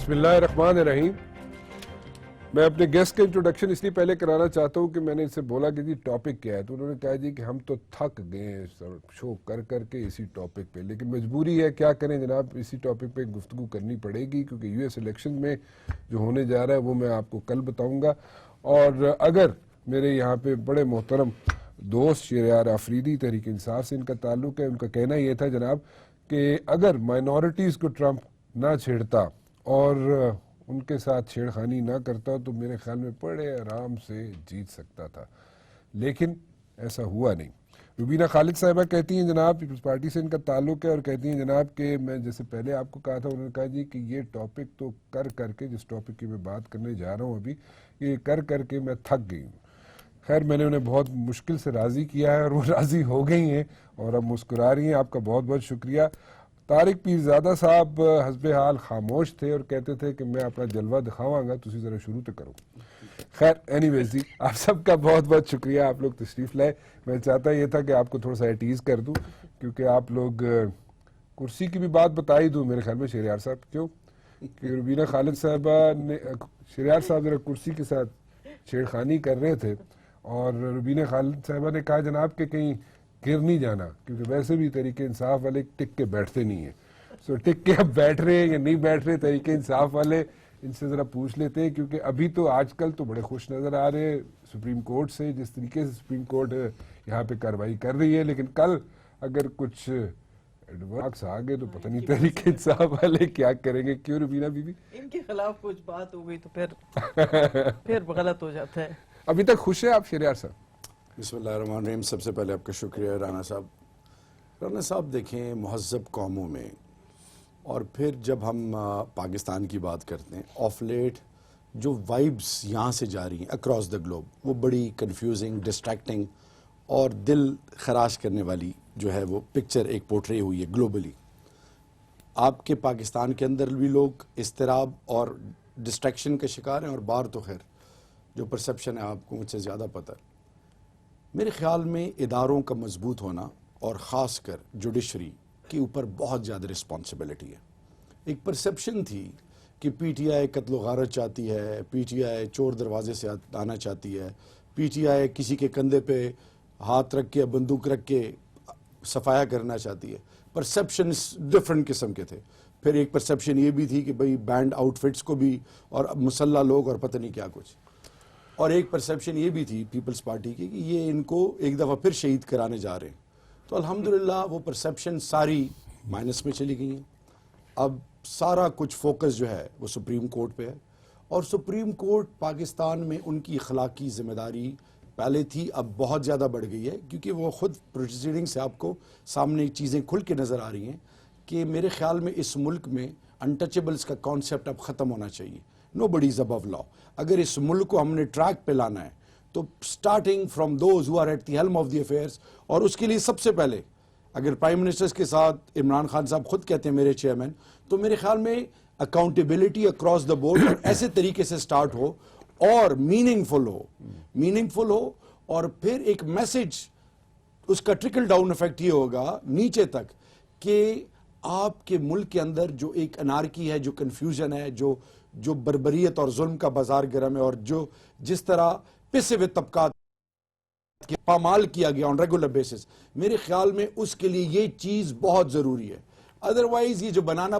بسم اللہ الرحمن الرحیم. میں اپنے گیسٹ کا انٹروڈکشن اس لیے پہلے کرانا چاہتا ہوں کہ میں نے ان سے بولا کہ جی ٹاپک کیا ہے، تو انہوں نے کہا جی کہ ہم تو تھک گئے ہیں شو کر کے اسی ٹاپک پہ، لیکن مجبوری ہے، کیا کریں جناب، اسی ٹاپک پہ گفتگو کرنی پڑے گی کیونکہ یو ایس الیکشن میں جو ہونے جا رہا ہے وہ میں آپ کو کل بتاؤں گا. اور اگر میرے یہاں پہ بڑے محترم دوست شہریار آفریدی تحریک انصاف سے ان کا تعلق ہے، ان کا کہنا یہ تھا جناب کہ اگر مائنورٹیز کو ٹرمپ نہ چھیڑتا اور ان کے ساتھ چھیڑ خانی نہ کرتا تو میرے خیال میں بڑے آرام سے جیت سکتا تھا، لیکن ایسا ہوا نہیں. روبینہ خالد صاحبہ کہتی ہیں جناب، پیپلز پارٹی سے ان کا تعلق ہے، اور کہتی ہیں جناب کہ میں جیسے پہلے آپ کو کہا تھا، انہوں نے کہا جی کہ یہ ٹاپک تو کر کے جس ٹاپک کی میں بات کرنے جا رہا ہوں ابھی، یہ کر کے میں تھک گئی ہوں. خیر میں نے انہیں بہت مشکل سے راضی کیا ہے اور وہ راضی ہو گئی ہیں اور اب مسکرا رہی ہیں. آپ کا بہت بہت شکریہ. طارق پیرزادہ صاحب حسب حال خاموش تھے اور کہتے تھے کہ میں اپنا جلوہ دکھاواں گا، تسی ذرا شروع تو کرو. خیر اینی ویز جی، آپ سب کا بہت بہت شکریہ، آپ لوگ تشریف لائے. میں چاہتا یہ تھا کہ آپ کو تھوڑا سا ایٹیز کر دوں، کیونکہ آپ لوگ کرسی کی بھی بات بتا ہی دوں میرے خیال میں شہریار صاحب، کیوں کہ روبینہ خالد صاحبہ نے شہریار صاحب ذرا کرسی کے ساتھ چھیڑ خانی کر رہے تھے اور روبینہ خالد صاحبہ نے کہا جناب کہ کہیں گر نہیں جانا، کیونکہ ویسے بھی تحریک انصاف والے ٹک کے بیٹھتے نہیں ہیں. سو ٹک کے اب بیٹھ رہے ہیں یا نہیں بیٹھ رہے تحریک انصاف والے، ان سے ذرا پوچھ لیتے ہیں، کیونکہ ابھی تو آج کل تو بڑے خوش نظر آ رہے ہیں سپریم کورٹ سے، جس طریقے سے سپریم کورٹ یہاں پہ کارروائی کر رہی ہے. لیکن کل اگر کچھ ایڈوانس آ گئے تو پتہ نہیں تحریک انصاف والے کیا کریں گے. کیوں روبینہ بی بی؟ ان کے خلاف کچھ بات ہو گئی تو پھر غلط ہو جاتا ہے. ابھی تک خوش ہیں آپ شہریار صاحب؟ بسم اللہ الرحمن الرحیم. سب سے پہلے آپ کا شکریہ رانا صاحب. رانا صاحب دیکھیں، مہذب قوموں میں اور پھر جب ہم پاکستان کی بات کرتے ہیں، آف لیٹ جو وائبس یہاں سے جاری ہیں اکراس دا گلوب، وہ بڑی کنفیوزنگ، ڈسٹریکٹنگ اور دل خراش کرنے والی جو ہے وہ پکچر ایک پورٹری ہوئی ہے گلوبلی. آپ کے پاکستان کے اندر بھی لوگ اضطراب اور ڈسٹریکشن کا شکار ہیں، اور باہر تو خیر جو پرسپشن ہے آپ کو مجھ سے زیادہ پتہ ہے. میرے خیال میں اداروں کا مضبوط ہونا اور خاص کر جوڈیشری کے اوپر بہت زیادہ رسپانسبلٹی ہے. ایک پرسپشن تھی کہ پی ٹی آئی قتل و غارت چاہتی ہے، پی ٹی آئی چور دروازے سے آنا چاہتی ہے، پی ٹی آئی کسی کے کندھے پہ ہاتھ رکھ کے بندوق رکھ کے صفایا کرنا چاہتی ہے. پرسپشنز ڈفرنٹ قسم کے تھے. پھر ایک پرسپشن یہ بھی تھی کہ بھئی بینڈ آؤٹ فٹس کو بھی اور مسلح لوگ اور پتہ نہیں کیا کچھ. اور ایک پرسپشن یہ بھی تھی پیپلز پارٹی کی کہ یہ ان کو ایک دفعہ پھر شہید کرانے جا رہے ہیں. تو الحمدللہ وہ پرسپشن ساری مائنس میں چلی گئی ہیں. اب سارا کچھ فوکس جو ہے وہ سپریم کورٹ پہ ہے، اور سپریم کورٹ پاکستان میں ان کی اخلاقی ذمہ داری پہلے تھی، اب بہت زیادہ بڑھ گئی ہے، کیونکہ وہ خود پروسیڈنگ سے آپ کو سامنے چیزیں کھل کے نظر آ رہی ہیں کہ میرے خیال میں اس ملک میں انٹچیبلز کا کانسیپٹ اب ختم ہونا چاہیے. نو بڈی از ابو لا. اگر اس ملک کو ہم نے ٹریک پہ لانا ہے تو starting from those who are at the helm of the affairs, اور اس کے لیے سب سے پہلے اگر پرائم منسٹرز کے ساتھ عمران خان صاحب خود کہتے ہیں میرے چیئرمین، تو میرے خیال میں اکاؤنٹیبلٹی اکراس دا بورڈ اور ایسے طریقے سے سٹارٹ ہو اور میننگ فل ہو اور پھر ایک میسج، اس کا ٹرکل ڈاؤن ایفیکٹ یہ ہوگا نیچے تک کہ آپ کے ملک کے اندر جو ایک انارکی ہے، جو کنفیوژن ہے، جو بربریت اور ظلم کا بازار گرم ہے، اور جس طرح پسے ہوئے طبقات کہ پامال کیا گیا آن ریگولر بیسس، میرے خیال میں اس کے لیے یہ چیز بہت ضروری ہے. ادروائز یہ جو بنانا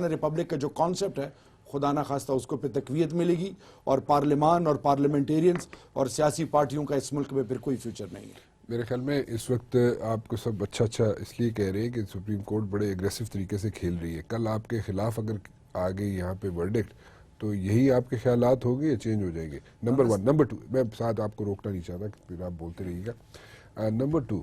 ریپبلک کا جو کانسیپٹ ہے، خدا نہ خواستہ اس کو پہ تقویت ملے گی، اور پارلیمان اور پارلیمنٹیرینز اور سیاسی پارٹیوں کا اس ملک میں پھر کوئی فیوچر نہیں ہے. میرے خیال میں اس وقت آپ کو سب اچھا اس لیے کہہ رہے ہیں کہ سپریم کورٹ بڑے ایگریسو طریقے سے کھیل رہی ہے. کل آپ کے خلاف اگر آ گئی یہاں پہ ورڈکٹ تو یہی آپ کے خیالات ہوں گے یا چینج ہو جائیں گے؟ نمبر 1. نمبر 2، میں ساتھ آپ کو روکنا نہیں چاہتا کہ پھر آپ بولتے رہیے گا. نمبر 2،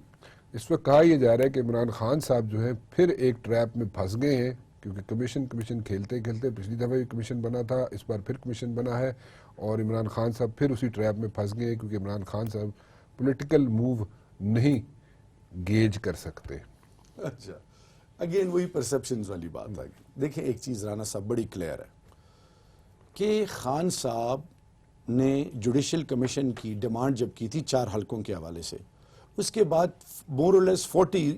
اس وقت کہا یہ جا رہا ہے کہ عمران خان صاحب جو ہیں پھر ایک ٹریپ میں پھنس گئے ہیں، کیونکہ کمیشن کھیلتے پچھلی دفعہ بھی کمیشن بنا تھا، اس بار پھر کمیشن بنا ہے، اور عمران خان صاحب پھر اسی ٹریپ میں پھنس گئے ہیں کیونکہ عمران خان صاحب پولیٹیکل موو نہیں گیج کر سکتے. اچھا، اگین وہی پرسپشنز والی بات آگئی. دیکھیں ایک چیز رانا صاحب بڑی کلیئر ہے کہ خان صاحب نے جوڈیشل کمیشن کی ڈیمانڈ جب کی تھی 4 حلقوں کے حوالے سے، اس کے بعد مور اور لیس 40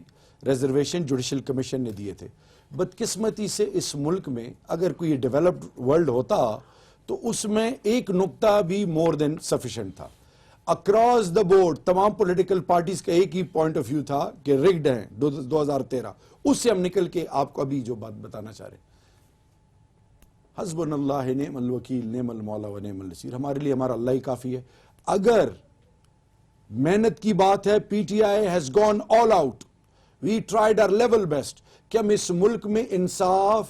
ریزرویشن جوڈیشل کمیشن نے دیے تھے. بدقسمتی سے اس ملک میں اگر کوئی ڈیولپڈ ورلڈ ہوتا تو اس میں ایک نقطہ بھی مور دین سفیشنٹ تھا. اکراس دا بورڈ تمام پولیٹیکل پارٹیز کا ایک ہی پوائنٹ آف ویو تھا کہ رگڈ ہیں 2013. اس سے ہم نکل کے آپ کو ابھی جو بات بتانا چاہ رہے ہیں, حسبنا اللہ نعم الوکیل نعم المولا و نعم النصیر, ہمارے لیے ہمارا اللہ ہی کافی ہے. اگر محنت کی بات ہے, P T I has gone all out, we tried our level best کہ ہم اس ملک میں انصاف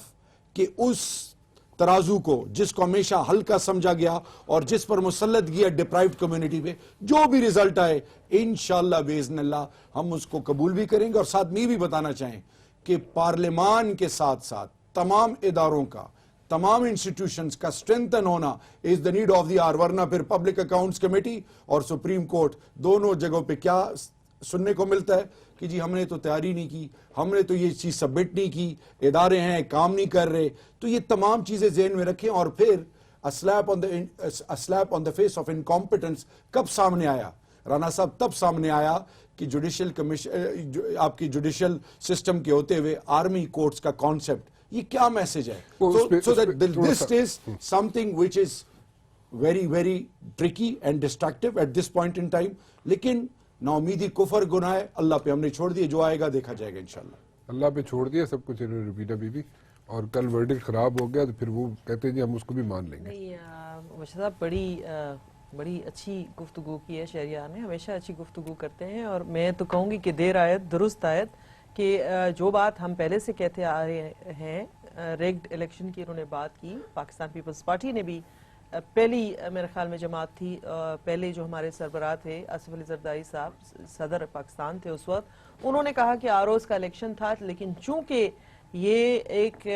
کے اس ترازو کو جس کو ہمیشہ ہلکا سمجھا گیا اور جس پر مسلط گیا ڈپرائیوڈ کمیونٹی پہ, جو بھی رزلٹ آئے انشاءاللہ باذن اللہ ہم اس کو قبول بھی کریں گے. اور ساتھ میں یہ بھی بتانا چاہیں کہ پارلیمان کے ساتھ ساتھ تمام اداروں کا, تمام انسٹیٹیوشنز کا اسٹرینتھن ہونا is the need of the hour. ورنہ پھر پبلک اکاؤنٹس کمیٹی اور سپریم کورٹ دونوں جگہوں پہ کیا سننے کو ملتا ہے کہ جی ہم نے تو تیاری نہیں کی, ہم نے تو یہ چیز سبمٹ نہیں کی, ادارے ہیں کام نہیں کر رہے. تو یہ تمام چیزیں ذہن میں رکھیں. اور پھر asleep on the face of incompetence کب سامنے آیا رانا صاحب؟ تب سامنے آیا کہ جوڈیشل کمیشن, آپ کی جوڈیشل سسٹم کے ہوتے ہوئے آرمی کورٹس کا کانسیپٹ, یہ کیا میسج ہے؟ So that this is something which is very very tricky and destructive at this point in time. لیکن نا امیدی کفر گناہ ہے, اللہ پہ ہم نے چھوڑ دیے, جو آئے گا دیکھا جائے گا انشاءاللہ. اللہ پہ چھوڑ دیا سب کچھ روبینہ بی بی, اور کل ورڈکٹ خراب ہو گیا تو پھر وہ کہتے ہیں جی ہم اس کو بھی مان لیں گے. بشیر صاحب بڑی اچھی گفتگو کی ہے شہریار نے, ہمیشہ اچھی گفتگو کرتے ہیں. اور میں تو کہوں گی کہ دیر آیت درست آیت, کہ جو بات ہم پہلے سے کہتے آ رہے ہیں, ریگڈ الیکشن کی انہوں نے بات کی. پاکستان پیپلز پارٹی نے بھی پہلی میرے خیال میں جماعت تھی, پہلے جو ہمارے سربراہ تھے آصف علی زرداری صاحب, صدر پاکستان تھے اس وقت, انہوں نے کہا کہ آروز کا الیکشن تھا, لیکن چونکہ یہ ایک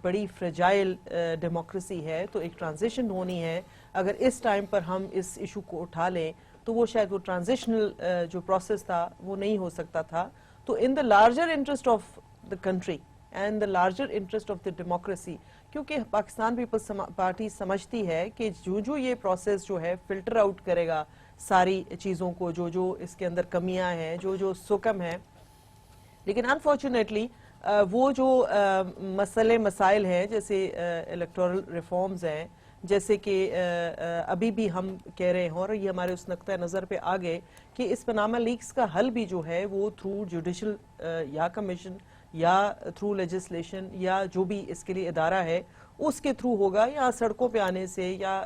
بڑی فریجائل ڈیموکریسی ہے تو ایک ٹرانزیشن ہونی ہے. اگر اس ٹائم پر ہم اس ایشو کو اٹھا لیں تو وہ شاید وہ ٹرانزیشنل جو پروسیس تھا وہ نہیں ہو سکتا تھا. تو in the larger interest of the country and the larger interest of the democracy, کیونکہ پاکستان پیپلز پارٹی سمجھتی ہے کہ جو یہ پروسیس جو ہے فلٹر آؤٹ کرے گا ساری چیزوں کو, جو اس کے اندر کمیاں ہیں, جو سکم ہے. لیکن انفارچونیٹلی وہ جو مسائل ہیں جیسے الیکٹورل ریفارمز ہیں, جیسے کہ ابھی بھی ہم کہہ رہے ہیں, اور یہ ہمارے اس نقطہ نظر پہ آ گئے کہ اس پاناما لیکس کا حل بھی جو ہے وہ تھرو جوڈیشل یا کمیشن یا تھرو لیجسلیشن یا جو بھی اس کے لیے ادارہ ہے اس کے تھرو ہوگا, یا سڑکوں پہ آنے سے یا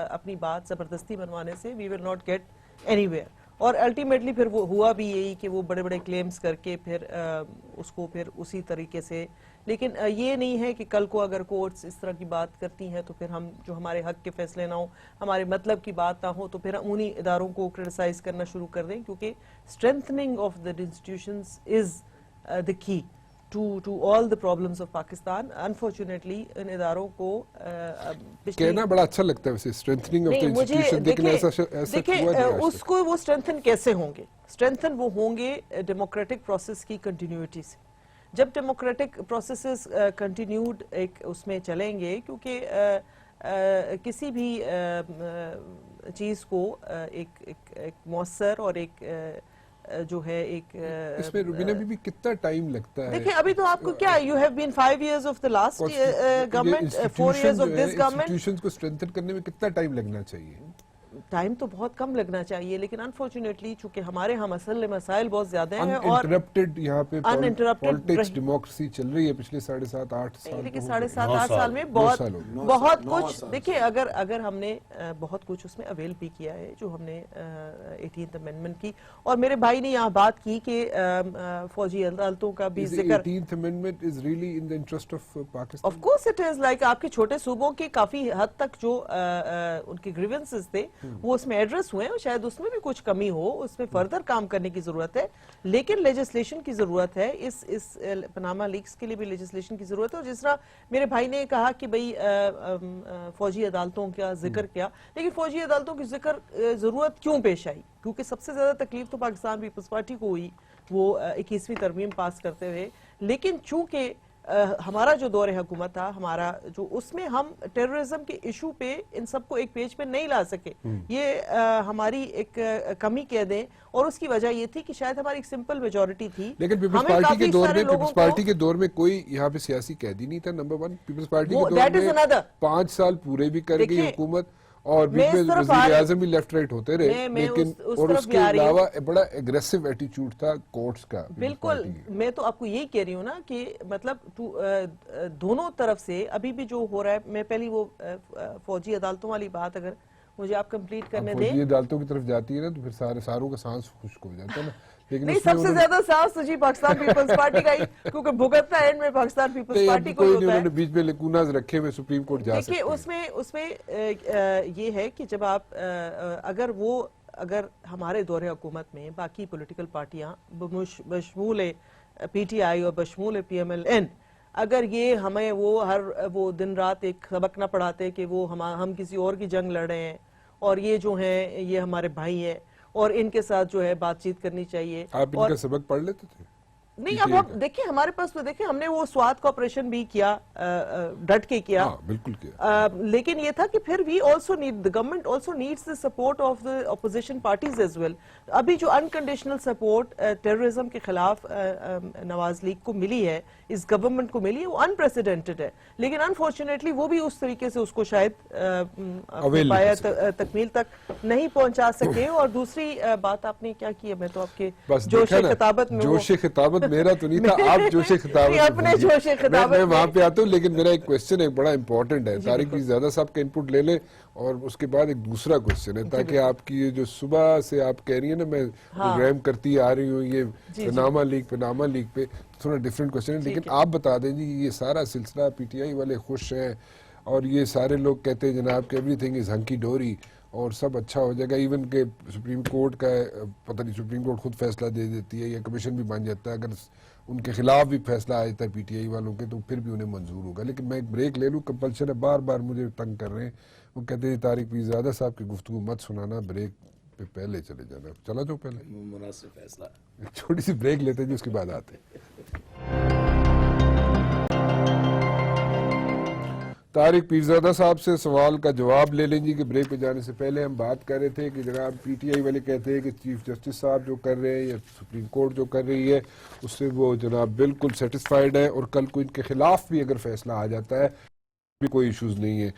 اپنی بات زبردستی بنوانے سے we will not get anywhere. اور الٹیمیٹلی پھر وہ ہوا بھی یہی کہ وہ بڑے بڑے کلیمز کر کے پھر اس کو پھر اسی طریقے سے. لیکن یہ نہیں ہے کہ کل کو اگر کورٹس اس طرح کی بات کرتی ہیں تو پھر ہم جو ہمارے حق کے فیصلے نہ ہوں, ہمارے مطلب کی بات نہ ہو, تو پھر ہم انہی اداروں کو کرٹیسائز کرنا شروع کر دیں, کیونکہ اسٹرینتھننگ of the institutions is the key to all the problems of Pakistan. Unfortunately ان اداروں کو کہنا بڑا اچھا لگتا ہے ویسے, اسٹرینتھننگ آف دی انسٹیٹیوشن, لیکن ایسا دیکھیں اس کو وہ اسٹرینتھن کیسے ہوں گے؟ اسٹرینتھن وہ ہوں گے ڈیموکریٹک پروسیس کی کنٹینیوٹی سے. جب ڈیموکریٹک پروسیسز کنٹینیوڈ ایک اس میں چلیں گے, کیونکہ کسی بھی چیز کو ایک مؤثر اور ایک جو ہے ایک اس میں روبینہ بی کتنا ٹائم لگتا ہے؟ دیکھیں ابھی تو آپ کو کیا, you have been 5 years of the last government, 4 years of this government. Institutions کو اسٹرینتھن کرنے میں کتنا ٹائم لگنا چاہیے؟ ٹائم تو بہت کم لگنا چاہیے, لیکن انفارچونیٹلی چونکہ ہمارے ہاں مسائل بہت زیادہ ہیں, اور انٹرپٹڈ یہاں پہ پالیٹکس ڈیموکریسی چل رہی ہے پچھلے 7.5-8 سال. لیکن 7.5-8 سال میں بہت کچھ دیکھیں, اگر ہم نے بہت کچھ اس میں اویل بھی کیا ہے, جو ہم نے 18th amendment کی. اور میرے بھائی نے یہاں بات کی کہ فوجی عدالتوں کا بھی ذکر. 18th amendment is really in the interest of Pakistan. Of course it is, like آپ کے چھوٹے صوبوں کے کافی حد تک جو ان کے گریونسز تھے وہ اس میں ایڈریس ہوئے ہیں, شاید اس میں بھی کچھ کمی ہو, اس میں فردر کام کرنے کی ضرورت ہے, لیکن لیجسلیشن کی ضرورت ہے. اس پاناما لیکس کے لیے بھی لیجسلیشن کی ضرورت ہے. اور جس طرح میرے بھائی نے کہا کہ بھئی فوجی عدالتوں کا ذکر کیا, لیکن فوجی عدالتوں کی ذکر ضرورت کیوں پیش آئی؟ کیونکہ سب سے زیادہ تکلیف تو پاکستان پیپلز پارٹی کو ہوئی وہ 21ویں ترمیم پاس کرتے ہوئے. لیکن چونکہ ہمارا جو دور حکومت تھا ہمارا جو اس میں ہم ٹیررزم کے ایشو پہ ان سب کو ایک پیج پہ نہیں لا سکے. یہ ہماری ایک کمی کہہ دیں, اور اس کی وجہ یہ تھی کہ شاید ہماری ایک سمپل میجورٹی تھی. لیکن پیپلز پارٹی کے دور میں کوئی یہاں پہ سیاسی قیدی نہیں تھا. نمبر ون, پیپلز پارٹی کے دور میں 5 سال پورے بھی کر گئی حکومت, اور بیچ میں وزیر اعظم بھی لیفٹ رائٹ ہوتے رہے, لیکن اور اس کے علاوہ بڑا ایگریسو ایٹیچیوڈ تھا کورٹس کا. بالکل, میں تو آپ کو یہی کہہ رہی ہوں نا کہ مطلب دونوں طرف سے ابھی بھی جو ہو رہا ہے, میں پہلی وہ فوجی عدالتوں والی بات اگر مجھے آپ کمپلیٹ کرنے دیں. فوجی عدالتوں کی طرف جاتی ہے نا تو پھر ساروں کا سانس خشک ہو جاتا ہے نا. نہیں, سب سے زیادہ سانس تو جی پاکستان پیپلز پارٹی کا ہی, کیونکہ بھگتنا اینڈ میں پاکستان پیپلز پارٹی کو ہوتا ہے. انہوں نے بیچ میں لکوناز رکھے ہوئے سپریم کورٹ جا سکتے ہیں. اس میں یہ ہے کہ جب آپ اگر ہمارے دور حکومت میں باقی پولیٹیکل پارٹیاں بشمول پی ٹی آئی اور بشمول پی ایم ایل این, اگر یہ ہمیں وہ دن رات ایک سبق نہ پڑھاتے کہ وہ ہم کسی اور کی جنگ لڑ رہے ہیں, اور یہ جو ہیں یہ ہمارے بھائی ہیں, اور ان کے ساتھ جو ہے بات چیت کرنی چاہیے. آپ ان کا سبق پڑھ لیتے تھے؟ نہیں, اب ہم دیکھیں ہمارے پاس تو دیکھیں ہم نے وہ سوات کا آپریشن بھی کیا, ڈٹ کے کیا, بالکل کیا, لیکن یہ تھا کہ پھر we also need, the government also needs the support of the opposition parties as well. ابھی جو unconditional support ٹیررزم کے خلاف نواز لیگ کو ملی ہے, اس گورنمنٹ کو ملی ہے, وہ unprecedented ہے, لیکن unfortunately وہ بھی اس طریقے سے اس کو شاید پایہ تکمیل تک نہیں پہنچا سکے. اور دوسری بات آپ نے کیا کی ہے, میں تو آپ کے جوش خطابت میں, جوش خطابت میرا تو نہیں تھا, آپ جوش خطابت اپنے جوش خطابت میں وہاں پہ آتا ہوں. لیکن میرا ایک کوشچن ہے بڑا امپورٹنٹ ہے, طارق بھی زیادہ صاحب کا انپٹ لے لیں, اور اس کے بعد ایک دوسرا کوشچن ہے, تاکہ آپ کی جو صبح سے آپ کہہ رہی ہیں نا میں پروگرام کرتی آ رہی ہوں یہ پناما لیگ پہ, تھوڑا ڈیفرنٹ کوشچن ہے. لیکن آپ بتا دیں جی, یہ سارا سلسلہ پی ٹی آئی والے خوش ہیں, اور یہ سارے لوگ کہتے ہیں جناب کہ ایوری تھنگ از ہنکی ڈوری اور سب اچھا ہو جائے گا, ایون کہ سپریم کورٹ کا پتہ نہیں سپریم کورٹ خود فیصلہ دے دیتی ہے یا کمیشن بھی بن جاتا ہے, اگر ان کے خلاف بھی فیصلہ آ جاتا ہے پی ٹی آئی والوں کے تو پھر بھی انہیں منظور ہوگا. لیکن میں ایک بریک لے لوں, کمپلشن ہے, بار بار مجھے تنگ کر رہے ہیں. وہ کہتے ہیں طارق پیر زیادہ صاحب کی گفتگو مت سنانا, بریک پہ پہلے چلے جانا. چلا جاؤ پہلے, مناسب فیصلہ. چھوٹی سی بریک لیتے ہیں جی, اس کے بعد آتے ہیں. طارق پیرزادہ صاحب سے سوال کا جواب لے لیں جی, کہ بریک پہ جانے سے پہلے ہم بات کر رہے تھے کہ جناب پی ٹی آئی والے کہتے ہیں کہ چیف جسٹس صاحب جو کر رہے ہیں یا سپریم کورٹ جو کر رہی ہے اس سے وہ جناب بالکل سیٹسفائیڈ ہے, اور کل کو ان کے خلاف بھی اگر فیصلہ آ جاتا ہے بھی کوئی ایشوز نہیں ہے.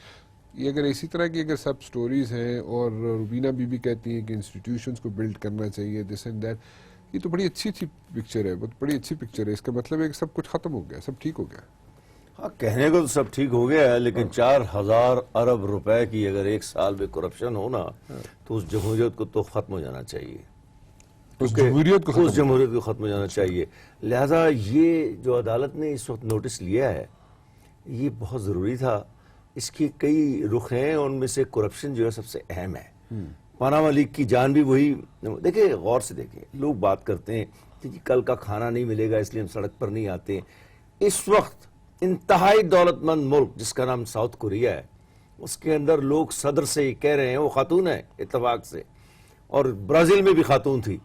یہ اگر اسی طرح کی اگر سب سٹوریز ہیں, اور روبینہ بی بھی کہتی ہیں کہ انسٹیٹیوشنز کو بلڈ کرنا چاہیے دس اینڈ دیٹ, یہ تو بڑی اچھی پکچر ہے, بہت بڑی اچھی پکچر ہے. اس کا مطلب ہے کہ سب کچھ ختم ہو گیا, سب ٹھیک ہو گیا. ہاں, کہنے کو تو سب ٹھیک ہو گیا ہے, لیکن 4000 ارب روپے کی اگر ایک سال میں کرپشن ہونا تو اس جمہوریت کو تو ختم ہو جانا چاہیے, اس جمہوریت کو ختم ہو جانا چاہیے. لہذا یہ جو عدالت نے اس وقت نوٹس لیا ہے یہ بہت ضروری تھا. اس کی کئی رخ ہیں, ان میں سے کرپشن جو ہے سب سے اہم ہے. پاناما لیگ کی جان بھی وہی, دیکھیں غور سے دیکھیں, لوگ بات کرتے ہیں کہ کل کا کھانا نہیں ملے گا اس لیے ہم سڑک پر نہیں آتے. اس وقت انتہائی دولت مند ملک جس کا نام ساؤتھ کوریا ہے, اس کے اندر لوگ صدر سے یہ کہہ رہے ہیں, وہ خاتون ہے اتفاق سے, اور برازیل میں بھی خاتون تھی,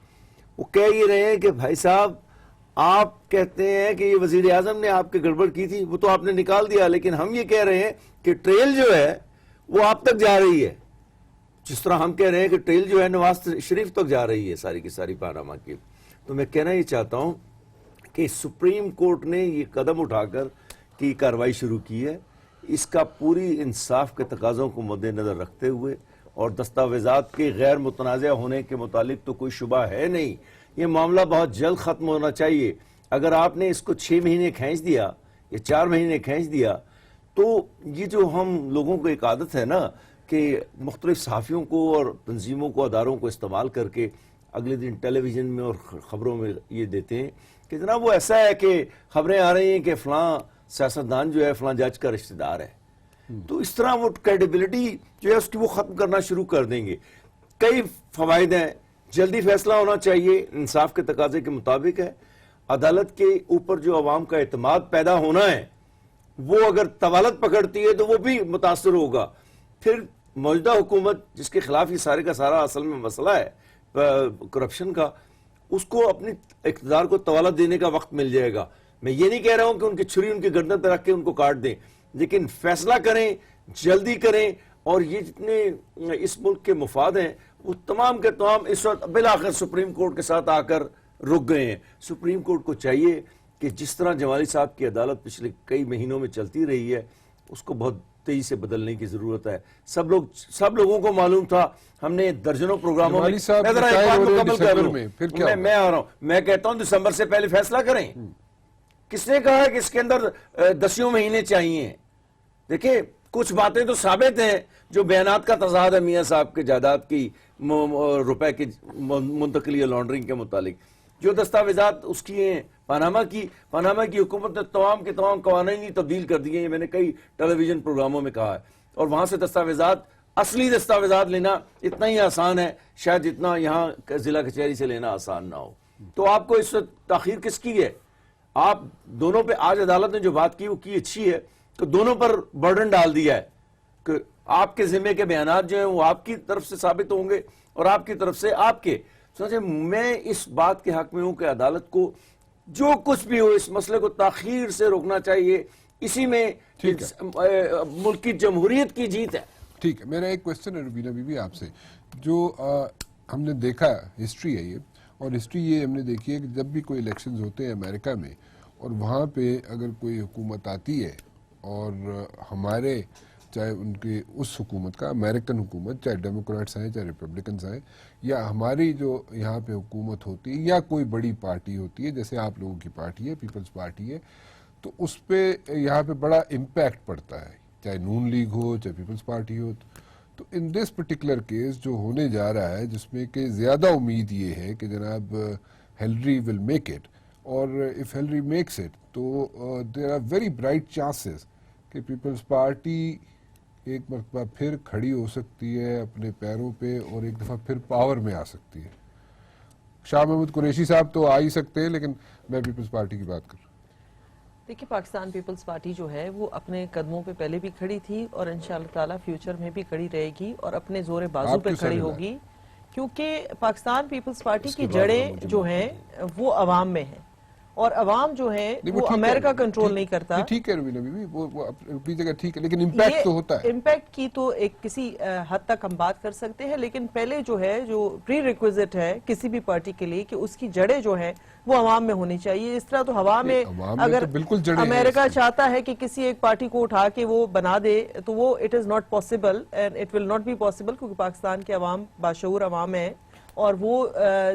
وہ کہہ یہ رہے ہیں کہ بھائی صاحب آپ کہتے ہیں کہ یہ وزیر اعظم نے آپ کے گڑبڑ کی تھی, وہ تو آپ نے نکال دیا, لیکن ہم یہ کہہ رہے ہیں کہ ٹریل جو ہے وہ آپ تک جا رہی ہے, جس طرح ہم کہہ رہے ہیں کہ ٹریل جو ہے نواز شریف تک جا رہی ہے ساری کی ساری پاناما کی. تو میں کہنا یہ چاہتا ہوں کہ سپریم کورٹ نے یہ قدم اٹھا کر کی کارروائی شروع کی ہے, اس کا پوری انصاف کے تقاضوں کو مد نظر رکھتے ہوئے, اور دستاویزات کے غیر متنازع ہونے کے متعلق تو کوئی شبہ ہے نہیں. یہ معاملہ بہت جلد ختم ہونا چاہیے. اگر آپ نے اس کو 6 مہینے کھینچ دیا یا 4 مہینے کھینچ دیا تو یہ جو ہم لوگوں کو ایک عادت ہے نا کہ مختلف صحافیوں کو اور تنظیموں کو, اداروں کو استعمال کر کے اگلے دن ٹیلی ویژن میں اور خبروں میں یہ دیتے ہیں کہ جناب وہ ایسا ہے کہ خبریں آ رہی ہیں کہ فلاں سیاستدان جو ہے فلاں جج کا رشتہ دار ہے, تو اس طرح وہ کریڈیبلٹی جو ہے اس کی وہ ختم کرنا شروع کر دیں گے. کئی فوائد ہیں, جلدی فیصلہ ہونا چاہیے, انصاف کے تقاضے کے مطابق ہے. عدالت کے اوپر جو عوام کا اعتماد پیدا ہونا ہے وہ اگر طوالت پکڑتی ہے تو وہ بھی متاثر ہوگا. پھر موجودہ حکومت جس کے خلاف یہ سارے کا سارا اصل میں مسئلہ ہے کرپشن کا, اس کو اپنی اقتدار کو طوالت دینے کا وقت مل جائے گا. میں یہ نہیں کہہ رہا ہوں کہ ان کی چھری ان کی گردن پہ رکھ کے ان کو کاٹ دیں، لیکن فیصلہ کریں، جلدی کریں، اور یہ جتنے اس ملک کے مفاد ہیں وہ تمام کے تمام اس وقت بالآخر سپریم کورٹ کے ساتھ آ کر رک گئے ہیں۔ سپریم کورٹ کو چاہیے کہ جس طرح جمالی صاحب کی عدالت پچھلے کئی مہینوں میں چلتی رہی ہے اس کو بہت تیزی سے بدلنے کی ضرورت ہے۔ سب لوگوں کو معلوم تھا، ہم نے درجنوں پروگراموں میں، جمالی صاحب میں ذرا ایک بات مکمل کر لوں، پھر کیا میں آ رہا ہوں، میں کہتا ہوں دسمبر سے پہلے فیصلہ کریں۔ کس نے کہا ہے کہ اس کے اندر 10 مہینے چاہیے؟ دیکھیں کچھ باتیں تو ثابت ہیں، جو بیانات کا تضاد ہے میاں صاحب کے جائیداد کی روپے کی منتقلی یا لانڈرنگ کے متعلق، جو دستاویزات اس کی ہیں پاناما کی حکومت نے تمام کے تمام قوانین ہی تبدیل کر دیے ہیں، میں نے کئی ٹیلی ویژن پروگراموں میں کہا ہے، اور وہاں سے اصلی دستاویزات لینا اتنا ہی آسان ہے شاید جتنا یہاں ضلع کچہری سے لینا آسان نہ ہو۔ تو آپ کو اس وقت تاخیر کس کی ہے؟ آپ دونوں پہ آج عدالت نے جو بات کی وہ کی اچھی ہے کہ دونوں پر برڈن ڈال دیا ہے کہ آپ کے ذمے کے بیانات جو ہیں وہ آپ کی طرف سے ثابت ہوں گے اور آپ کی طرف سے آپ کے۔ سمجھے میں اس بات کے حق میں ہوں کہ عدالت کو جو کچھ بھی ہو اس مسئلے کو تاخیر سے روکنا چاہیے، اسی میں ملک کی جمہوریت کی جیت ہے۔ ٹھیک ہے، میرا ایک کوشچن ہے روبینہ بی بی آپ سے، جو ہم نے دیکھا ہسٹری ہے یہ، اور ہسٹری یہ ہم نے دیکھی ہے کہ جب بھی کوئی الیکشنز ہوتے ہیں امریکہ میں اور وہاں پہ اگر کوئی حکومت آتی ہے اور ہمارے چاہے ان کی اس حکومت کا امریکن حکومت، چاہے ڈیموکریٹس ہیں چاہے ریپبلکنز ہیں، یا ہماری جو یہاں پہ حکومت ہوتی ہے یا کوئی بڑی پارٹی ہوتی ہے جیسے آپ لوگوں کی پارٹی ہے، پیپلز پارٹی ہے، تو اس پہ یہاں پہ بڑا امپیکٹ پڑتا ہے، چاہے نون لیگ ہو چاہے پیپلز پارٹی ہو۔ تو ان دس پرٹیکولر کیس جو ہونے جا رہا ہے جس میں کہ زیادہ امید یہ ہے کہ جناب ہیلری ول میک اٹ، اور اف ہیلری میکس اٹ تو there are very bright chances کہ پیپلز پارٹی ایک مرتبہ پھر کھڑی ہو سکتی ہے اپنے پیروں پہ اور ایک دفعہ پھر پاور میں آ سکتی ہے۔ شاہ محمود قریشی صاحب تو آ ہی سکتے ہیں، لیکن میں پیپلز پارٹی کی بات کر رہا ہوں۔ دیکھیں پاکستان پیپلز پارٹی جو ہے وہ اپنے قدموں پہ پہلے بھی کھڑی تھی اور انشاءاللہ تعالیٰ فیوچر میں بھی کھڑی رہے گی اور اپنے زور بازو پہ کھڑی ہوگی، کیونکہ پاکستان پیپلس پارٹی کی جڑیں جو ہیں وہ عوام میں ہیں، اور عوام جو ہے وہ امریکہ کنٹرول نہیں کرتا۔ ٹھیک ہے روبینہ بی بی، وہ اپنی جگہ ٹھیک ہے، لیکن امپیکٹ تو ہوتا ہے۔ امپیکٹ کی تو ایک کسی حد تک ہم بات کر سکتے ہیں، لیکن پہلے جو ہے جو پری ریکویزٹ ہے کسی بھی پارٹی کے لیے کہ اس کی جڑیں جو ہیں وہ عوام میں ہونی چاہیے۔ اس طرح تو ہوا میں اگر امریکہ چاہتا ہے کہ کسی ایک پارٹی کو اٹھا کے وہ بنا دے تو وہ it is not possible and it will not be possible, کیونکہ پاکستان کے عوام باشعور عوام ہیں اور وہ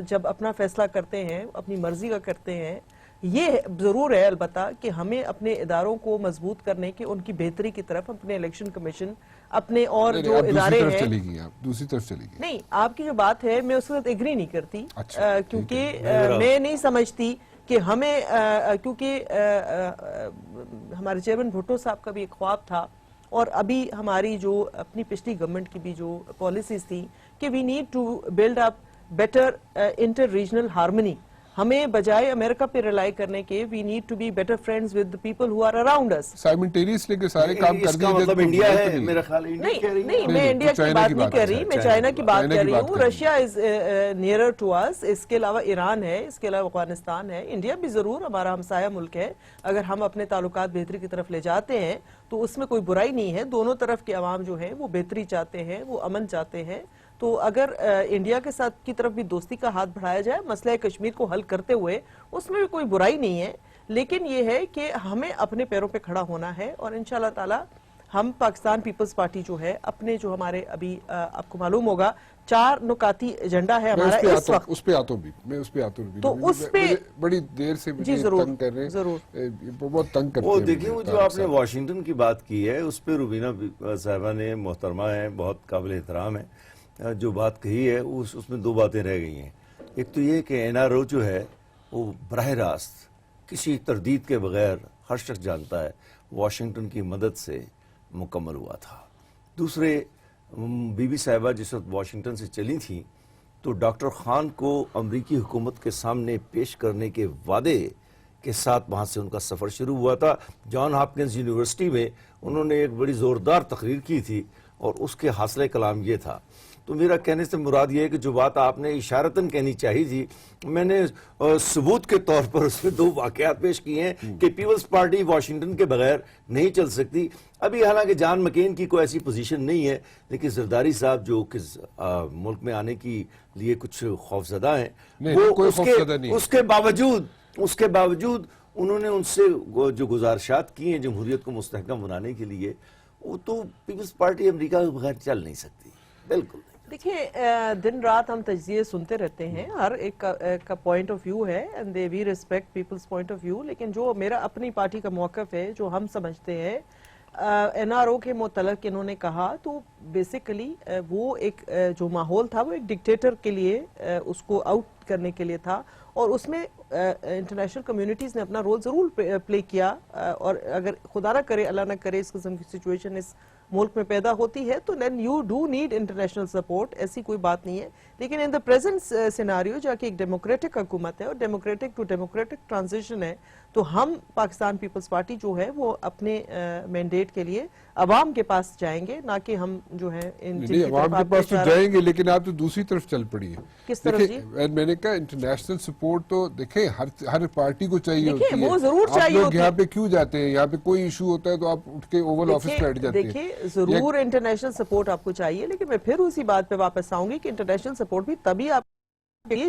جب اپنا فیصلہ کرتے ہیں اپنی مرضی کا کرتے ہیں۔ یہ ضرور ہے البتہ کہ ہمیں اپنے اداروں کو مضبوط کرنے کے ان کی بہتری کی طرف اپنے الیکشن کمیشن اپنے اور جو ادارے ہیں دوسری طرف چلی گئی۔ نہیں، آپ کی جو بات ہے میں اس وقت ایگری نہیں کرتی، کیونکہ میں نہیں سمجھتی کہ ہمیں، کیونکہ ہمارے چیئرمین بھٹو صاحب کا بھی ایک خواب تھا اور ابھی ہماری جو اپنی پچھلی گورنمنٹ کی بھی جو پالیسیز تھی کہ we need to build up better inter regional harmony, ہمیں بجائے امریکہ پہ ریلائی کرنے کے we need to be better friends with people who are around us. Simultaneously کہ سارے کام کر دیں، مطلب انڈیا ہے میرا خیال ہے۔ نہیں، میں انڈیا کی بات نہیں کر رہی، میں چائنا کی بات کر رہی ہوں۔ رشیا از نیئرر ٹو اس، اس کے علاوہ ایران ہے، اس کے علاوہ افغانستان ہے، انڈیا بھی ضرور ہمارا ہمسایہ ملک ہے۔ اگر ہم اپنے تعلقات بہتری کی طرف لے جاتے ہیں تو اس میں کوئی برائی نہیں ہے، دونوں طرف کے عوام جو ہیں وہ بہتری چاہتے ہیں، وہ امن چاہتے ہیں۔ تو اگر انڈیا کے ساتھ کی طرف بھی دوستی کا ہاتھ بڑھایا جائے مسئلہ کشمیر کو حل کرتے ہوئے، اس میں بھی کوئی برائی نہیں ہے، لیکن یہ ہے کہ ہمیں اپنے پیروں پہ کھڑا ہونا ہے اور انشاءاللہ تعالی ہم پاکستان پیپلز پارٹی جو ہے اپنے جو ہمارے ابھی آپ کو معلوم ہوگا 4 نکاتی ایجنڈا ہے ہمارا اس وقت، اس پہ آتا ہوں بھی میں، اس پہ آتا ہوں، تو اس پہ بڑی دیر سے مجھے تنگ کر رہے ہیں، بہت تنگ کرتے ہیں۔ وہ دیکھیں وہ جو آپ نے واشنگٹن کی بات کی ہے اس پہ روبینہ صاحبہ نے محترمہ ہیں، بہت قابل احترام ہے، جو بات کہی ہے اس میں 2 باتیں رہ گئی ہیں۔ ایک تو یہ کہ این آر او جو ہے وہ براہ راست کسی تردید کے بغیر ہر شخص جانتا ہے واشنگٹن کی مدد سے مکمل ہوا تھا۔ دوسرے، بی بی صاحبہ جس وقت واشنگٹن سے چلی تھیں تو ڈاکٹر خان کو امریکی حکومت کے سامنے پیش کرنے کے وعدے کے ساتھ وہاں سے ان کا سفر شروع ہوا تھا۔ جان ہاپکنز یونیورسٹی میں انہوں نے ایک بڑی زوردار تقریر کی تھی اور اس کے حاصل کلام یہ تھا تو میرا کہنے سے مراد یہ ہے کہ جو بات آپ نے اشارتاً کہنی چاہیے تھی میں نے ثبوت کے طور پر اس میں 2 واقعات پیش کیے ہیں کہ پیپلز پارٹی واشنگٹن کے بغیر نہیں چل سکتی. ابھی حالانکہ جان مکین کی کوئی ایسی پوزیشن نہیں ہے، لیکن زرداری صاحب جو کہ ملک میں آنے کی لیے کچھ خوفزدہ ہیں، نہیں، کوئی خوفزدہ نہیں. اس کے باوجود انہوں نے ان سے جو گزارشات کی ہیں جمہوریت کو مستحکم بنانے کے لیے، وہ تو پیپلز پارٹی امریکہ کے بغیر چل نہیں سکتی، بالکل نہیں. دیکھیں دن رات ہم تجزیے سنتے رہتے ہیں، ہر ایک کا پوائنٹ آف ویو ہے and we respect people's point of view, لیکن جو میرا اپنی پارٹی کا موقف ہے جو ہم سمجھتے ہیں این آر او کے متعلق انہوں نے کہا، تو بیسیکلی وہ ایک جو ماحول تھا وہ ایک ڈکٹیٹر کے لیے اس کو آؤٹ کرنے کے لیے تھا، اور اس میں انٹرنیشنل کمیونٹیز نے اپنا رول ضرور پلے کیا، اور اگر خدا نہ کرے اللہ نہ کرے اس قسم کی سچویشن اس ملک میں پیدا ہوتی ہے تو then you do need international support، ایسی کوئی بات نہیں ہے. لیکن in the present scenario جا کہ ایک ڈیموکریٹک حکومت ہے اور ڈیموکریٹک ٹو ڈیموکریٹک ٹرانزیشن ہے، تو ہم پاکستان پیپلز پارٹی جو ہے وہ اپنے مینڈیٹ کے لیے عوام کے پاس جائیں گے، نہ کہ ہم جو ہے نہیں عوام کے پاس تو جائیں گے، لیکن آپ تو دوسری طرف چل پڑی ہے. کس طرف جی؟ میں نے کہا انٹرنیشنل سپورٹ تو دیکھیں ہر پارٹی کو چاہیے ہوتی ہے. وہ ضرور چاہیے آپ لوگ یہاں پہ کیوں جاتے ہیں؟ یہاں پہ کوئی ایشو ہوتا ہے تو آپ اٹھ کے اوول آفس پہ ہٹ جاتے ہیں. دیکھیں ضرور انٹرنیشنل سپورٹ آپ کو چاہیے، لیکن میں پھر اسی بات پہ واپس آؤں گی کہ انٹرنیشنل سپورٹ بھی تبھی آپ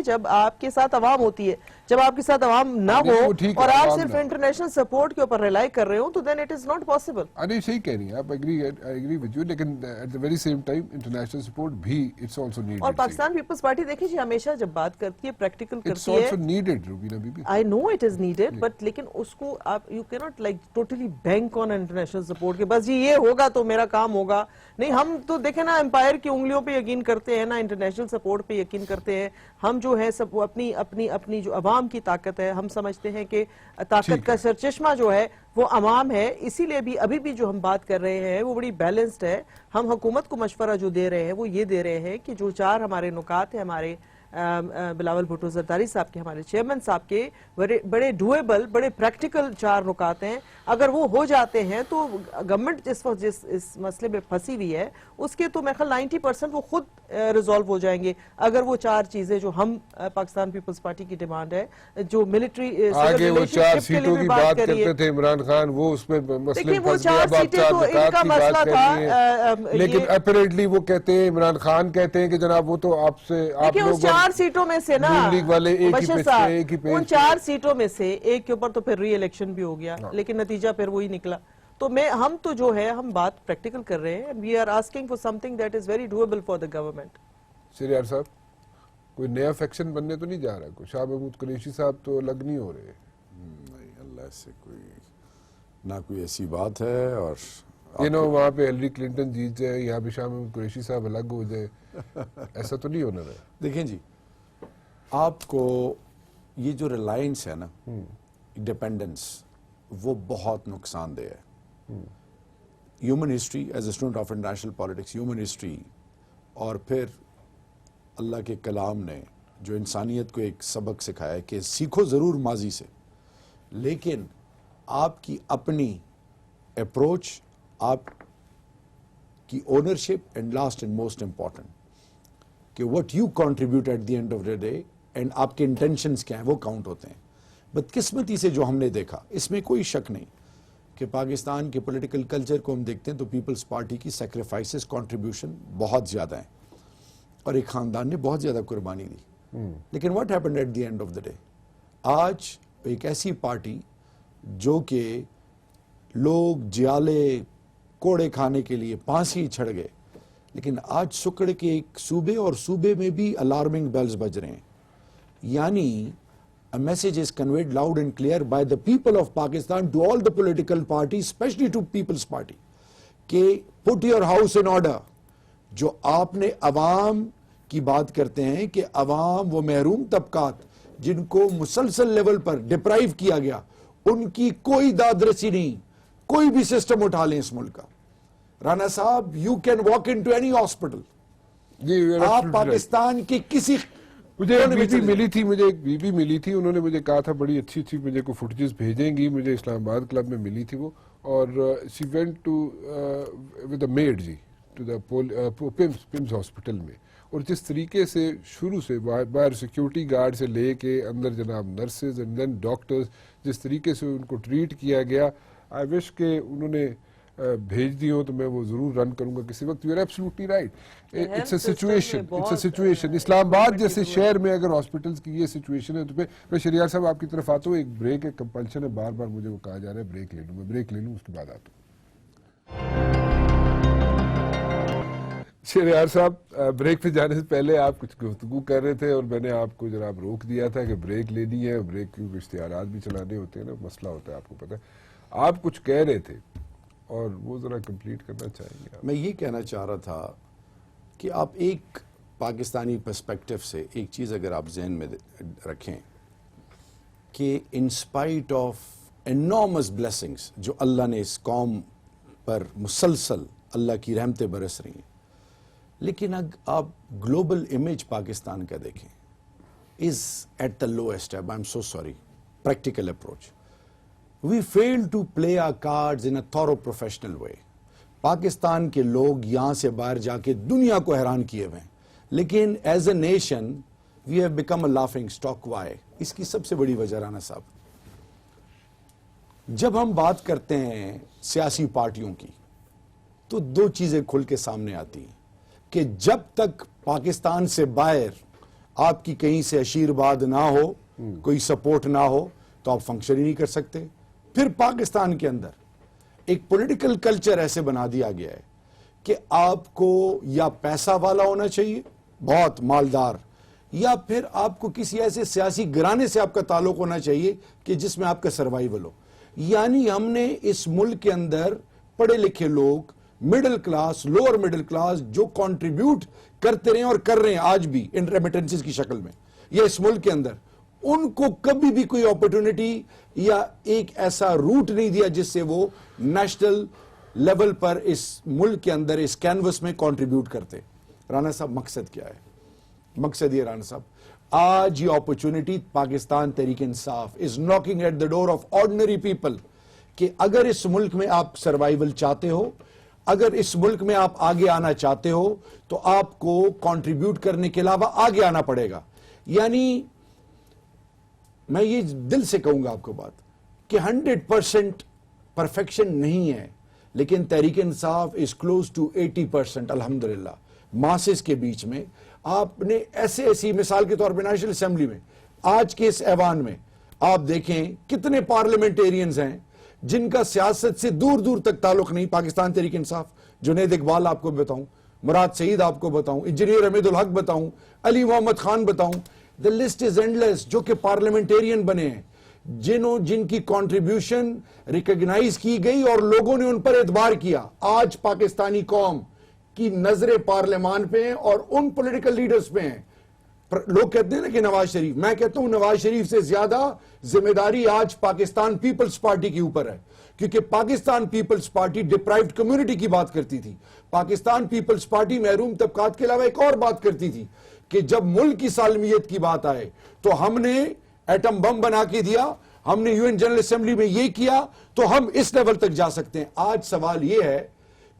جب آپ کے ساتھ عوام ہوتی ہے. جب آپ کے ساتھ عوام نہ ہو اور آپ صرف انٹرنیشنل سپورٹ کے اوپر ریلائی کر رہے ہو تو then it is not possible. نہیں صحیح کہہ رہی ہیں آپ، ایگری ود یو، لیکن at the very same time international support بھی اٹس آلسو نیڈڈ. اور پاکستان پیپلز پارٹی دیکھیں جی ہمیشہ جب بات کرتی ہے پریکٹیکل کرتی ہے، it's also needed Rubina Bibi. I know it is needed but لیکن اس کو آپ you cannot like totally bank on international support کہ بس یہ ہوگا تو میرا کام ہوگا. نہیں، ہم تو دیکھیں نا امپائر کی انگلیوں پہ یقین کرتے ہیں، نا انٹرنیشنل سپورٹ پہ یقین کرتے ہیں. ہم جو ہے سب اپنی جو عوام کی طاقت ہے، ہم سمجھتے ہیں کہ طاقت کا سرچشمہ جو ہے وہ عوام ہے. اسی لیے بھی ابھی بھی جو ہم بات کر رہے ہیں وہ بڑی بیلنسڈ ہے. ہم حکومت کو مشورہ جو دے رہے ہیں وہ یہ دے رہے ہیں کہ جو 4 ہمارے نکات ہیں ہمارے بلاول بھٹو زرداری صاحب کے، ہمارے چیئرمین صاحب کے، بڑے ڈویبل بڑے پریکٹیکل 4 نکات ہیں. اگر وہ ہو جاتے ہیں تو گورنمنٹ جس وقت اس مسئلے میں پھنسی ہوئی ہے اس کے تو میں خیال 90% وہ خود ریزالو ہو جائیں گے اگر وہ 4 چیزیں جو ہم پاکستان پیپلز پارٹی کی ڈیمانڈ ہے، جو ملٹری آگے وہ 4 سیٹوں کی بات کرتے تھے عمران خان، وہ اس میں مسئلے پھنس گیا. اب آپ 4 نکات کی بات کر رہی ہیں، لیکن اپیرنٹلی وہ کہتے ہیں، عمران خان کہتے ہیں کہ جناب وہ تو آپ سے آپ لوگ 4 سیٹوں میں سے نا لیگ والے بشیر صاحب ان 4 سیٹوں میں سے ایک کے اوپر تو پھر ری الیکشن بھی ہو گیا، لیکن نتیجہ پھر وہی نکلا. تو ہم تو جو ہے ہم بات پریکٹیکل کر رہے ہیں. We are asking for something that is very doable for the government. Shehryar sahab کوئی نیا فیکشن بننے تو نہیں جا رہا؟ کوئی شاہ محمود قریشی صاحب تو الگ نہیں ہو رہے؟ نہیں، اللہ سے نہ کوئی ایسی بات ہے. اور وہاں پہ ہیلری کلنٹن جیت جائے، یہاں پہ شاہ محمود قریشی صاحب الگ ہو جائے، ایسا تو نہیں ہونا رہا. دیکھیں جی، آپ کو یہ جو ریلائنس ہے نا، ڈیپینڈنس، وہ بہت نقصان دہ ہے. Human history as a student of international politics, human history اور پھر اللہ کے کلام نے جو انسانیت کو ایک سبق سکھایا ہے کہ سیکھو ضرور ماضی سے، لیکن آپ کی اپنی اپروچ، آپ کی ownership, and last and most important کہ what you contribute at the end of the day and آپ کے انٹینشنز کیا ہیں وہ کاؤنٹ ہوتے ہیں. بدقسمتی سے جو ہم نے دیکھا، اس میں کوئی شک نہیں کہ پاکستان کے پولیٹیکل کلچر کو ہم دیکھتے ہیں تو پیپلز پارٹی کی سیکریفائسز کنٹریبیوشن بہت زیادہ ہیں اور ایک خاندان نے بہت زیادہ قربانی دی. لیکن what happened at the end of the day؟ آج ایک ایسی پارٹی جو کہ لوگ جیالے کوڑے کھانے کے لیے پھانسی چھڑ گئے، لیکن آج سکڑ کے ایک صوبے اور صوبے میں بھی الارمنگ بیلز بج رہے ہیں. یعنی a message is conveyed loud and clear by the people of Pakistan to all the political parties, especially to People's Party, کہ put your house in order. جو آپ نے عوام کی بات کرتے ہیں کہ عوام وہ محروم طبقات جن کو مسلسل لیول پر ڈپرائیو کیا گیا، ان کی کوئی داد رسی نہیں. کوئی بھی سسٹم اٹھا لیں اس ملک کا، Rana sahib you can walk in to any hospital. آپ پاکستان کی کسی مجھے ایک بی بی ملی تھی، انہوں نے مجھے کہا تھا بڑی اچھی مجھے کو فوٹیجز بھیجیں گی. مجھے اسلام آباد کلب میں ملی تھی وہ، اور she went to with a maid جی ٹو دا پمز ہاسپٹل میں, اور جس طریقے سے شروع سے باہر سیکیورٹی گارڈ سے لے کے اندر جناب نرسز اینڈ دین ڈاکٹرز, جس طریقے سے ان کو ٹریٹ کیا گیا, آئی وش کہ انہوں نے بھیج دی ہوں تو میں وہ ضرور رن کروں گا کسی وقت. You are absolutely right, it's a situation. Islamabad جیسے شہر میں اگر ہاسپٹلس کی یہ سچویشن ہے تو پھر میں شہریار صاحب آپ کی طرف آتا ہوں. ایک بریک ہے, کمپلشن ہے, بار بار مجھے وہ کہا جا رہا ہے بریک لے لوں, میں بریک لے لوں اس کے بعد آتا ہوں. شہریار صاحب, بریک پہ جانے سے پہلے آپ کچھ گفتگو کر رہے تھے اور میں نے آپ کو جناب روک دیا تھا کہ بریک لینی ہے, بریک کیونکہ اشتہارات بھی چلانے ہوتے ہیں نا, مسئلہ ہوتا ہے آپ کو پتہ ہے. آپ کچھ کہہ رہے تھے اور وہ ذرا کمپلیٹ کرنا چاہیں گے. میں یہ کہنا چاہ رہا تھا کہ آپ ایک پاکستانی پرسپیکٹو سے ایک چیز اگر آپ ذہن میں رکھیں کہ انسپائٹ آف انارمس بلیسنگز جو اللہ نے اس قوم پر مسلسل اللہ کی رحمتیں برس رہی ہیں, لیکن اگر آپ گلوبل امیج پاکستان کا دیکھیں is at the lowest. I am so sorry, practical approach. We fail to play our cards in a thorough professional way. Pakistan کے لوگ یہاں سے باہر جا کے دنیا کو حیران کیے ہوئے ہیں, لیکن as a nation we have become a laughing stock. Why? اس کی سب سے بڑی وجہ رانا صاحب, جب ہم بات کرتے ہیں سیاسی پارٹیوں کی تو دو چیزیں کھل کے سامنے آتی ہیں کہ جب تک پاکستان سے باہر آپ کی کہیں سے آشیرواد نہ ہو, کوئی سپورٹ نہ ہو, تو آپ فنکشن ہی نہیں کر سکتے. پھر پاکستان کے اندر ایک پولیٹیکل کلچر ایسے بنا دیا گیا ہے کہ آپ کو یا پیسہ والا ہونا چاہیے, بہت مالدار, یا پھر آپ کو کسی ایسے سیاسی گھرانے سے آپ کا تعلق ہونا چاہیے کہ جس میں آپ کا سروائیول ہو. یعنی ہم نے اس ملک کے اندر پڑھے لکھے لوگ, middle class, lower middle class, جو کنٹریبیوٹ کرتے رہے اور کر رہے ہیں آج بھی ان ریمیٹنسز کی شکل میں, یا اس ملک کے اندر, ان کو کبھی بھی کوئی اپرچونٹی یا ایک ایسا روٹ نہیں دیا جس سے وہ نیشنل لیول پر اس ملک کے اندر اس کینوس میں کنٹریبیوٹ کرتے. رانا صاحب مقصد کیا ہے؟ مقصد یہ رانا صاحب, آج یہ opportunity Pakistan Tehreek Insaf is knocking at the door of ordinary people کہ اگر اس ملک میں آپ سروائیول چاہتے ہو, اگر اس ملک میں آپ آگے آنا چاہتے ہو, تو آپ کو کنٹریبیوٹ کرنے کے علاوہ آگے آنا پڑے گا. یعنی میں یہ دل سے کہوں گا آپ کو بات کہ 100% پرفیکشن نہیں ہے, لیکن تحریک انصاف از کلوز ٹو 80% الحمدللہ. ماسز کے بیچ میں آپ نے ایسی مثال کے طور پہ نیشنل اسمبلی میں آج کے اس ایوان میں آپ دیکھیں کتنے پارلیمنٹیرینز ہیں جن کا سیاست سے دور دور تک تعلق نہیں. پاکستان تحریک انصاف, جنید اقبال آپ کو بتاؤں, مراد سعید آپ کو بتاؤں, انجینئر حمید الحق بتاؤں, علی محمد خان بتاؤں, the list is endless, جو کہ پارلیمنٹیرین بنے ہیں, جن کی کنٹریبیوشن ریکگنائز کی گئی اور لوگوں نے ان پر اعتبار کیا. آج پاکستانی قوم کی نظریں پارلیمان پہ ہیں اور ان پولیٹیکل لیڈرز پہ ہیں. لوگ کہتے ہیں نا کہ نواز شریف, میں کہتا ہوں نواز شریف سے زیادہ ذمہ داری آج پاکستان پیپلز پارٹی کے اوپر ہے, کیونکہ پاکستان پیپلز پارٹی ڈپرائیوڈ کمیونٹی کی بات کرتی تھی. پاکستان پیپلز پارٹی محروم طبقات کے علاوہ ایک اور بات کرتی تھی کہ جب ملک کی سالمیت کی بات آئے تو ہم نے ایٹم بم بنا کے دیا, ہم نے UN جنرل اسمبلی میں یہ کیا, تو ہم اس لیول تک جا سکتے ہیں. آج سوال یہ ہے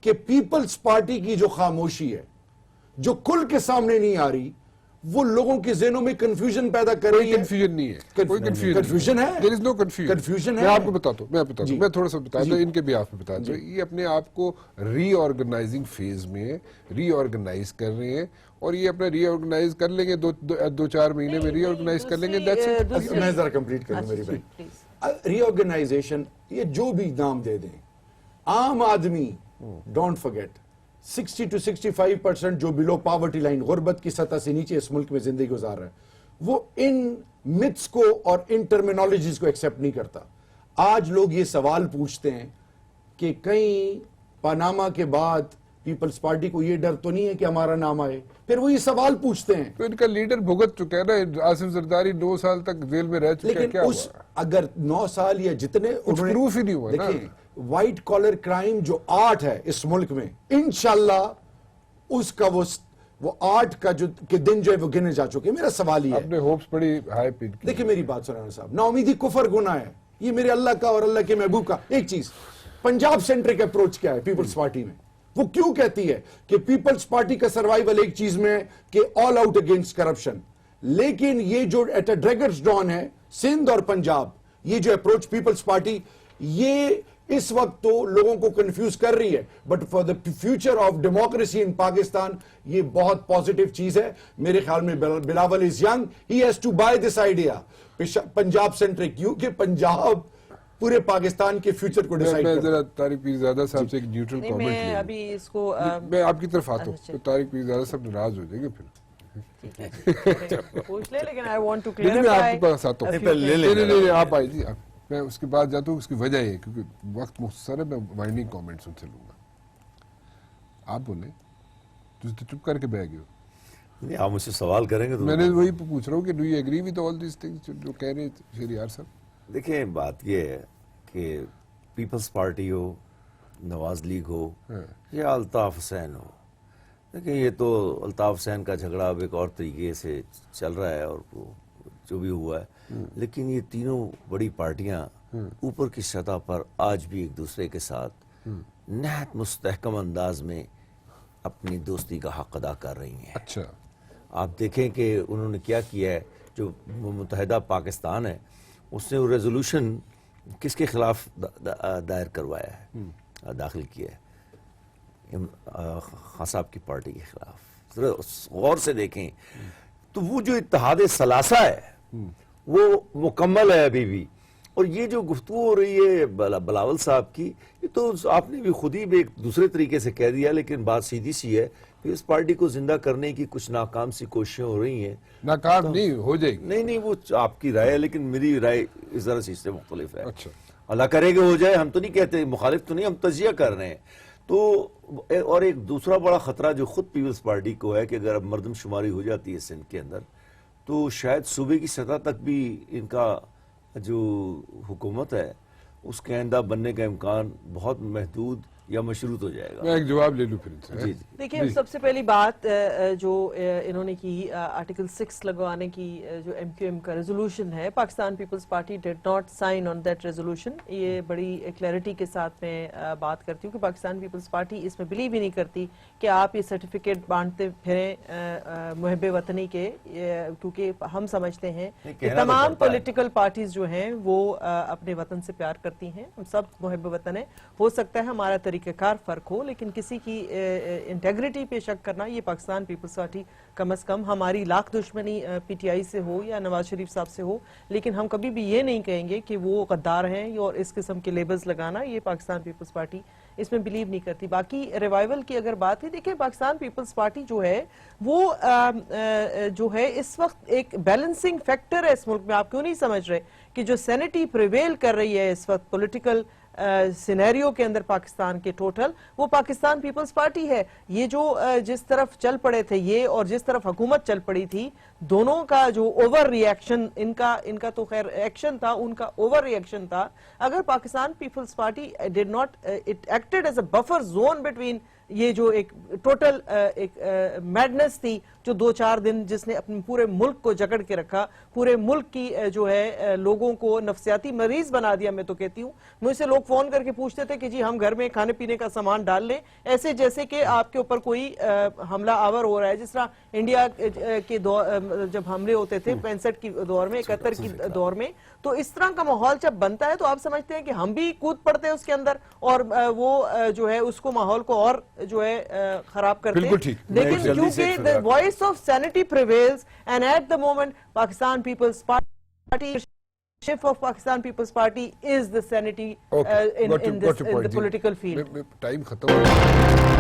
کہ پیپلز پارٹی کی جو خاموشی ہے, جو کھل کے سامنے نہیں آ رہی, وہ لوگوں کے ذہنوں میں کنفیوژن پیدا کر رہی ہے. کنفیوژن نہیں ہے, کوئی کنفیوژن ہے, there is no confusion. Confusion ہے. میں آپ کو بتاتا ہوں, میں تھوڑا سا بتاتا ہوں, ان کے بھی آپ میں بتاتا ہوں. یہ اپنے آپ کو ری آرگنائزنگ فیز میں ری آرگنائز کر رہے ہیں, اور یہ اپنا ری آرگنائز کر لیں گے, 2-4 مہینے میں ری آرگنائز کر لیں گے. میں ذرا کمپلیٹ کروں میری بھائی. ری آرگنائزیشن, یہ جو بھی نام دے دیں, عام آدمی ڈونٹ فرگیٹ 60 to 65% جو بلو پاورٹی لائن, غربت کی سطح سے نیچے اس ملک میں زندگی گزار رہا ہے, وہ ان متس کو اور ان ٹرمینالوجیز کو ایکسیپٹ نہیں کرتا. آج لوگ یہ سوال پوچھتے ہیں کہ کہیں پاناما کے بعد پیپلز پارٹی کو یہ ڈر تو نہیں ہے کہ ہمارا نام آئے, پھر وہ یہ سوال پوچھتے ہیں. تو ان کا لیڈر بھگت چکا ہے نا, آصف زرداری 9 سال تک جیل میں رہ چکا ہے. لیکن کیا اس اگر 9 سال یا جتنے پروف ہی نہیں ہوا نا. دیکھیں وائٹ کالر کرائم جو 8 ہے اس ملک میں, انشاءاللہ اس کا وہ 8 کا جو کہ دن جو ہے وہ گنے جا چکے. میرا سوال یہ ہے, اپنے ہوپس بڑی ہائی پن کی. دیکھیں میری بات سنانا صاحب, نا امیدی کفر گناہ ہے, یہ میرے اللہ کا اور اللہ کے محبوب کا. ایک چیز, پنجاب سینٹرک اپروچ کیا ہے پیپلز پارٹی میں, وہ کیوں کہتی ہے کہ پیپلز پارٹی کا سروائیول ایک چیز میں ہے کہ آل آؤٹ اگینسٹ کرپشن، لیکن یہ جو ایٹ اے ڈریگرز ڈان ہے سندھ اور پنجاب، یہ جو اپروچ پیپلز پارٹی، یہ اس وقت تو لوگوں کو کنفیوز کر رہی ہے، but for the future of democracy in Pakistan یہ بہت پازیٹیو چیز ہے میرے خیال میں. Bilawal is young, he has to buy this idea Punjab centric, کیونکہ پنجاب پورے پاکستان کے فیوچر کو ڈیسائیڈ میں کرتا ہے. ذرا طارق پیرزادہ صاحب سے ایک نیوٹرل نہیں، کامنٹ میں ابھی اس کو میں آپ کی طرف آتا ہوں اچھا. تو طارق پیرزادہ صاحب ناراض ہو جائیں گے پھر. پوچھ لیں، لیکن I want to لیکن میں آپ clarify کے پاس آتا ہوں. a few پہلے لے things. لیں. نہیں آپ آئیے جی، میں اس کے بعد جاتا ہوں. اس کی وجہ یہ ہے کیونکہ وقت مختصر ہے، میں وائنڈنگ کامنٹس ان سے لوں گا. آپ بولیں، تو چپ کر کے بیٹھ گئے ہو. نہیں، آپ مجھ سے سوال کریں گے تو میں نے وہی پوچھ رہا ہوں کہ do you agree with all these things جو کہہ رہے تھے شہریار صاحب. دیکھیں بات یہ ہے کہ پیپلز پارٹی ہو، نواز لیگ ہو یا الطاف حسین ہو، دیکھیں یہ تو الطاف حسین کا جھگڑا اب ایک اور طریقے سے چل رہا ہے اور وہ جو بھی ہوا ہے، لیکن یہ تینوں بڑی پارٹیاں اوپر کی سطح پر آج بھی ایک دوسرے کے ساتھ نہایت مستحکم انداز میں اپنی دوستی کا حق ادا کر رہی ہیں. اچھا، آپ دیکھیں کہ انہوں نے کیا کیا ہے. جو متحدہ پاکستان ہے اس نے وہ ریزولوشن کس کے خلاف دائر کروایا ہے، داخل کیا ہے، خان صاحب کی پارٹی کے خلاف. ذرا غور سے دیکھیں تو وہ جو اتحاد ثلاثہ ہے وہ مکمل ہے ابھی بھی. اور یہ جو گفتگو ہو رہی ہے بلاول صاحب کی، یہ تو آپ نے بھی خود ہی ایک دوسرے طریقے سے کہہ دیا، لیکن بات سیدھی سی ہے کہ اس پارٹی کو زندہ کرنے کی کچھ ناکام سی کوششیں ہو رہی ہیں. ناکام نہیں ہو جائے گی. نہیں وہ آپ کی رائے ہے، لیکن میری رائے اس طرح سے اس سے مختلف ہے. اچھا، اللہ کرے کہ ہو جائے، ہم تو نہیں کہتے، مخالف تو نہیں، ہم تجزیہ کر رہے ہیں. تو اور ایک دوسرا بڑا خطرہ جو خود پیپلز پارٹی کو ہے کہ اگر اب مردم شماری ہو جاتی ہے سندھ کے اندر تو شاید صوبے کی سطح تک بھی ان کا جو حکومت ہے اس کے آئندہ بننے کا امکان بہت محدود یا مشروط ہو جائے گا. میں ایک جواب لے لوں پھر ان سے. جی دیکھیں سب سے پہلی بات جو انہوں نے کی آرٹیکل 6 لگوانے کی، جو ایم کیو ایم کا ریزولوشن ہے، Pakistan Peoples Party did not sign on that resolution. یہ بڑی کلیئرٹی کے ساتھ میں بات کرتی ہوں کہ پاکستان پیپلز پارٹی اس میں بلیو ہی نہیں کرتی کہ آپ یہ سرٹیفکیٹ بانٹتے پھریں محب وطنی کے، کیونکہ ہم سمجھتے ہیں کہ تمام پولیٹیکل پارٹیز جو ہیں وہ اپنے وطن سے پیار کرتی ہیں، ہم سب محب وطن ہیں. ہو سکتا ہے ہمارا طریقہ کار فرق ہو، لیکن کسی کی انٹیگریٹی پہ شک کرنا، یہ پاکستان پیپلز پارٹی کم از کم، ہماری لاکھ دشمنی پی ٹی آئی سے ہو یا نواز شریف صاحب سے ہو، لیکن ہم کبھی بھی یہ نہیں کہیں گے کہ وہ غدار ہیں اور اس قسم کے لیبلز لگانا، یہ پاکستان پیپلز پارٹی اس میں بلیو نہیں کرتی. باقی ریوائیول کی اگر بات ہے، دیکھیں پاکستان پیپلز پارٹی جو ہے وہ جو ہے اس وقت ایک بیلنسنگ فیکٹر ہے اس ملک میں. آپ کیوں نہیں سمجھ رہے کہ جو سینٹی پریویل کر رہی ہے اس وقت پولیٹیکل سینیریو کے اندر پاکستان کے ٹوٹل، وہ پاکستان پیپلز پارٹی ہے. یہ جو جس طرف چل پڑے تھے یہ اور جس طرف حکومت چل پڑی تھی، دونوں کا جو اوور ری ایکشن، ان کا تو خیر ایکشن تھا، ان کا اوور ری ایکشن تھا. اگر Pakistan Peoples Party did not it acted as a buffer zone between یہ جو ایک ٹوٹل ایک میڈنس تھی جو 2-4 دن جس نے اپنے پورے ملک کو جکڑ کے رکھا، پورے ملک کی جو ہے لوگوں کو نفسیاتی مریض بنا دیا. میں تو کہتی ہوں، مجھ سے لوگ فون کر کے پوچھتے تھے کہ جی ہم گھر میں کھانے پینے کا سامان ڈال لیں، ایسے جیسے کہ آپ کے اوپر کوئی حملہ آور ہو رہا ہے. جس طرح انڈیا کے جب حملے ہوتے تھے 65 کی دور میں، 71 کی دور میں، تو اس طرح کا ماحول جب بنتا ہے تو آپ سمجھتے ہیں کہ ہم بھی کود پڑتے ہیں اس کے اندر اور وہ جو ہے اس کو ماحول کو اور جو ہے خراب کرتے ہیں. لیکن کیونکہ the voice of sanity prevails and at the moment Pakistan People's Party, shift of Pakistan People's Party is the sanity in the political field. Time ختم ہو گیا.